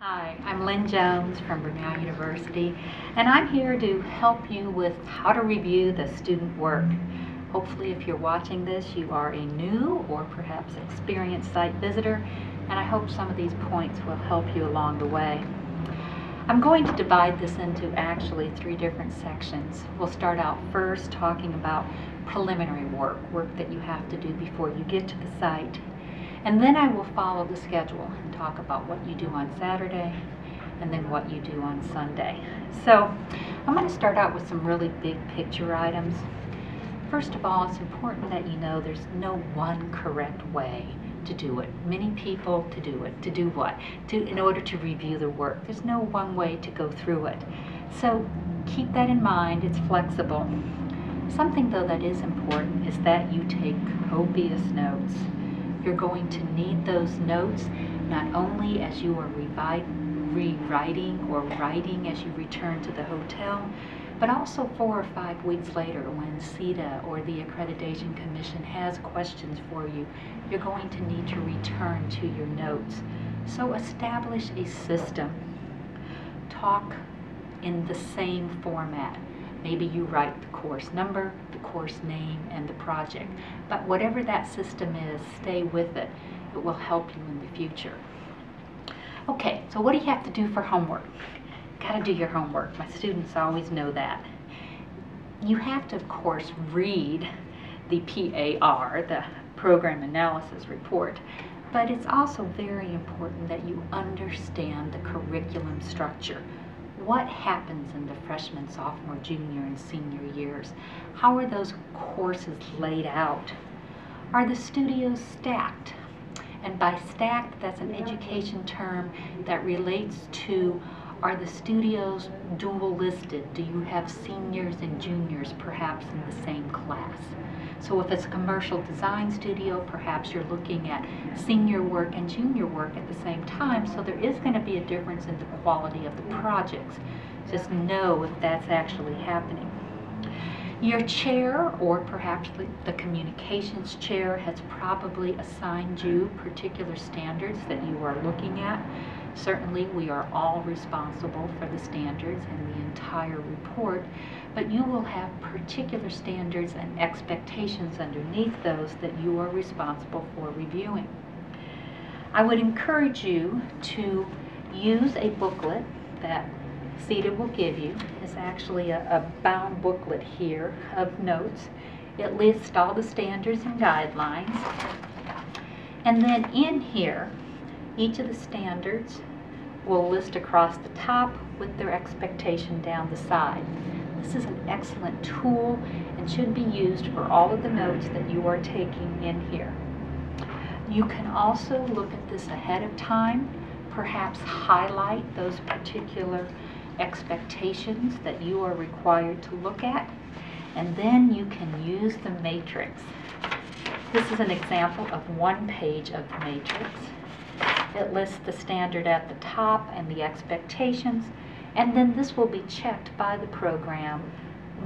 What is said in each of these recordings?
Hi, I'm Lynn Jones from Brunel University, and I'm here to help you with how to review the student work. Hopefully, if you're watching this, you are a new or perhaps experienced site visitor, and I hope some of these points will help you along the way. I'm going to divide this into actually 3 different sections. We'll start out first talking about preliminary work that you have to do before you get to the site. And then I will follow the schedule and talk about what you do on Saturday and then what you do on Sunday. So I'm going to start out with some really big picture items. First of all, it's important that you know there's no one correct way to do it. Many people to do it. To do what? In order to review the work. There's no one way to go through it. So keep that in mind. It's flexible. Something though that is important is that you take copious notes. You're going to need those notes not only as you are rewriting or writing as you return to the hotel, but also 4 or 5 weeks later when CETA or the Accreditation Commission has questions for you, you're going to need to return to your notes. So establish a system. Talk in the same format. Maybe you write the course number, the course name, and the project. But whatever that system is, stay with it. It will help you in the future. Okay, so what do you have to do for homework? Gotta do your homework. My students always know that. You have to, of course, read the PAR, the Program Analysis Report, but it's also very important that you understand the curriculum structure. What happens in the freshman, sophomore, junior, and senior years? How are those courses laid out? Are the studios stacked? And by stacked, that's an education term that relates to, are the studios dual listed? Do you have seniors and juniors perhaps in the same class? So if it's a commercial design studio, perhaps you're looking at senior work and junior work at the same time, so there is going to be a difference in the quality of the projects. Just know if that's actually happening. Your chair, or perhaps the communications chair, has probably assigned you particular standards that you are looking at. Certainly we are all responsible for the standards and the entire report, but you will have particular standards and expectations underneath those that you are responsible for reviewing. I would encourage you to use a booklet that CETA will give you. It's actually a bound booklet here of notes. It lists all the standards and guidelines. And then in here, each of the standards will list across the top with their expectation down the side. This is an excellent tool and should be used for all of the notes that you are taking in here. You can also look at this ahead of time, perhaps highlight those particular expectations that you are required to look at, and then you can use the matrix. This is an example of one page of the matrix. It lists the standard at the top and the expectations, and then this will be checked by the program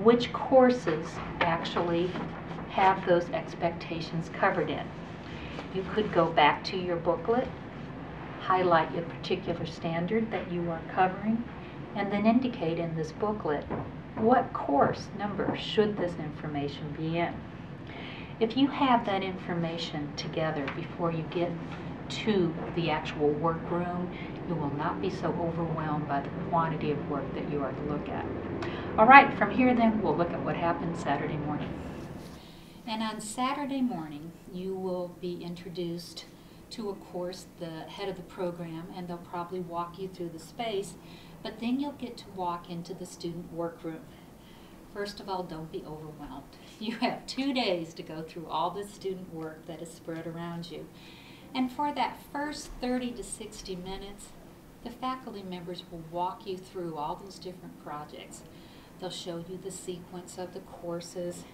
which courses actually have those expectations covered in. You could go back to your booklet, highlight your particular standard that you are covering, and then indicate in this booklet what course number should this information be in. If you have that information together before you get to the actual workroom, you will not be so overwhelmed by the quantity of work that you are to look at. All right, from here then we'll look at what happened Saturday morning. And on Saturday morning, you will be introduced to, of course, the head of the program, and they'll probably walk you through the space, but then you'll get to walk into the student workroom. First of all, don't be overwhelmed. You have 2 days to go through all the student work that is spread around you. And for that first 30 to 60 minutes, the faculty members will walk you through all those different projects. They'll show you the sequence of the courses,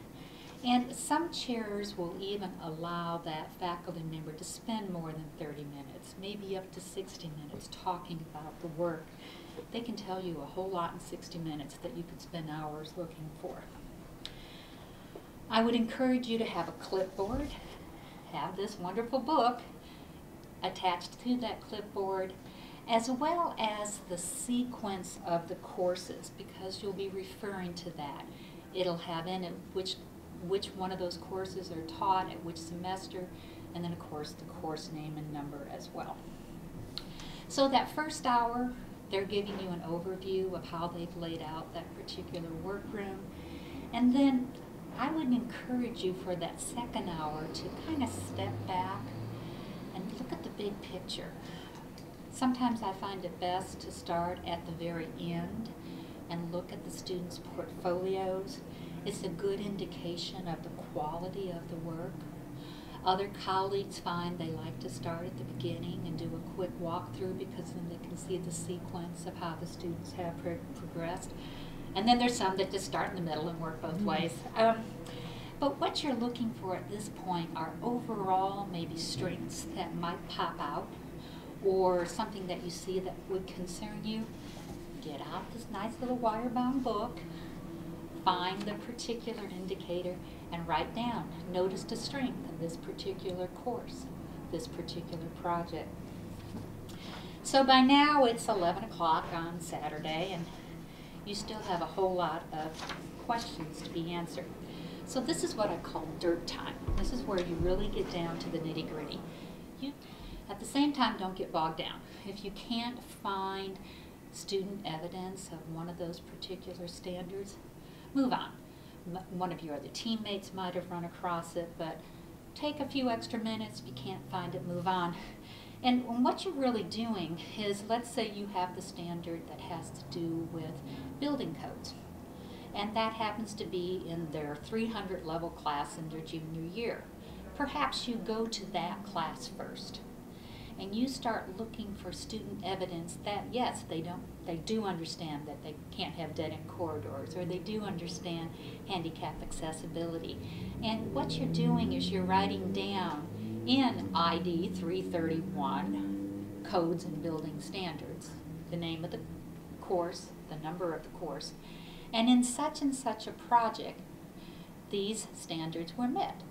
and some chairs will even allow that faculty member to spend more than 30 minutes, maybe up to 60 minutes talking about the work. They can tell you a whole lot in 60 minutes that you could spend hours looking for. I would encourage you to have a clipboard, have this wonderful book attached to that clipboard, as well as the sequence of the courses, because you'll be referring to that. It'll have in it which one of those courses are taught at which semester, and then of course the course name and number as well. So that first hour, they're giving you an overview of how they've laid out that particular workroom. And then I would encourage you for that second hour to kind of step back and look at the big picture. Sometimes I find it best to start at the very end and look at the students' portfolios. It's a good indication of the quality of the work. Other colleagues find they like to start at the beginning and do a quick walkthrough, because then they can see the sequence of how the students have progressed. And then there's some that just start in the middle and work both ways. But what you're looking for at this point are overall maybe strengths that might pop out, or something that you see that would concern you. Get out this nice little wire-bound book, find the particular indicator, and write down, notice the strength of this particular course, this particular project. So by now it's 11 o'clock on Saturday, and you still have a whole lot of questions to be answered. So this is what I call dirt time. This is where you really get down to the nitty-gritty. At the same time, don't get bogged down. If you can't find student evidence of one of those particular standards, move on. One of your other teammates might have run across it, but take a few extra minutes. If you can't find it, move on. And what you're really doing is, let's say you have the standard that has to do with building codes, and that happens to be in their 300 level class in their junior year. Perhaps you go to that class first, and you start looking for student evidence that, yes, they do understand that they can't have dead-end corridors, or they do understand handicap accessibility. And what you're doing is you're writing down in ID 331, Codes and Building Standards, the name of the course, the number of the course, and in such and such a project, these standards were met.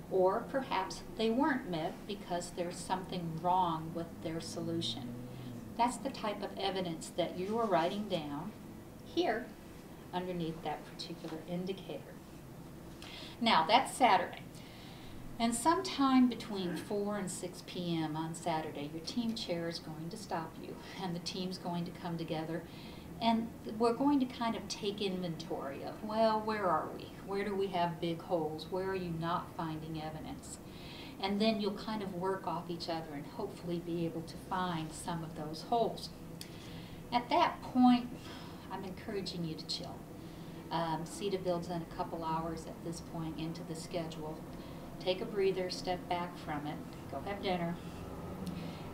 Or perhaps they weren't met because there's something wrong with their solution. That's the type of evidence that you are writing down here underneath that particular indicator. Now, that's Saturday. And sometime between 4 and 6 p.m. on Saturday, your team chair is going to stop you, and the team's going to come together, and we're going to kind of take inventory of, well, where are we? Where do we have big holes? Where are you not finding evidence? And then you'll kind of work off each other and hopefully be able to find some of those holes. At that point, I'm encouraging you to chill. CETA builds in a couple hours at this point into the schedule. Take a breather, step back from it, go have dinner.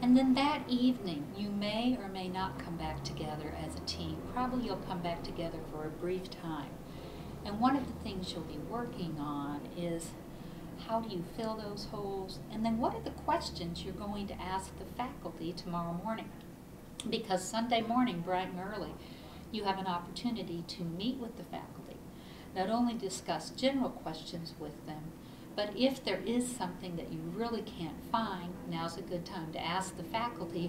And then that evening, you may or may not come back together as a team. Probably you'll come back together for a brief time. And one of the things you'll be working on is, how do you fill those holes? And then what are the questions you're going to ask the faculty tomorrow morning? Because Sunday morning, bright and early, you have an opportunity to meet with the faculty. Not only discuss general questions with them, but if there is something that you really can't find, now's a good time to ask the faculty,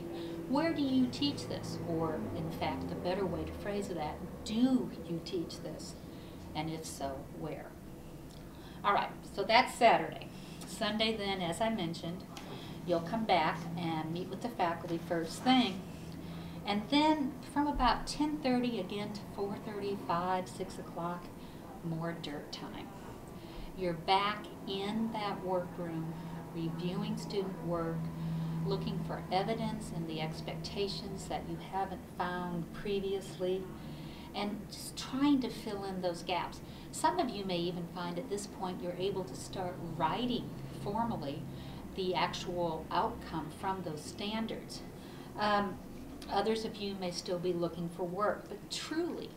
where do you teach this? Or, in fact, the better way to phrase that, do you teach this? And if so, where? All right, so that's Saturday. Sunday then, as I mentioned, you'll come back and meet with the faculty first thing. And then from about 10:30 again to 4:30, 5, 6 o'clock, more dirt time. You're back in that workroom, reviewing student work, looking for evidence in the expectations that you haven't found previously, and just trying to fill in those gaps. Some of you may even find at this point you're able to start writing formally the actual outcome from those standards. Others of you may still be looking for work, but truly,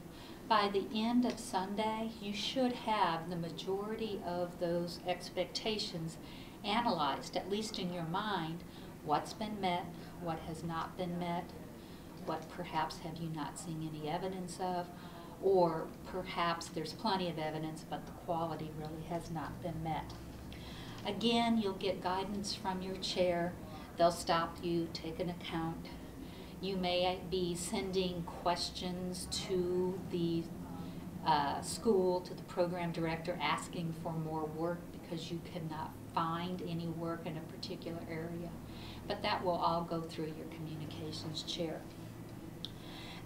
by the end of Sunday, you should have the majority of those expectations analyzed, at least in your mind. What's been met, what has not been met, what perhaps have you not seen any evidence of, or perhaps there's plenty of evidence but the quality really has not been met. Again, you'll get guidance from your chair. They'll stop you, take an account. You may be sending questions to the school, to the program director, asking for more work because you cannot find any work in a particular area. But that will all go through your communications chair.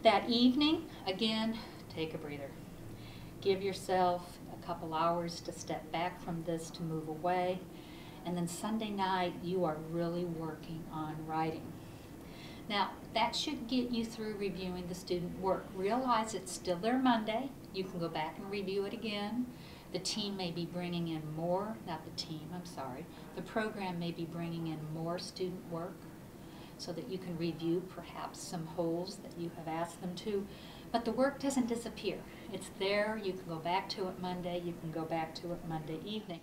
That evening, again, take a breather. Give yourself a couple hours to step back from this, to move away. And then Sunday night, you are really working on writing. Now, that should get you through reviewing the student work. Realize it's still there Monday. You can go back and review it again. The team may be bringing in more, not the team, I'm sorry. The program may be bringing in more student work so that you can review perhaps some holes that you have asked them to. But the work doesn't disappear. It's there. You can go back to it Monday. You can go back to it Monday evening.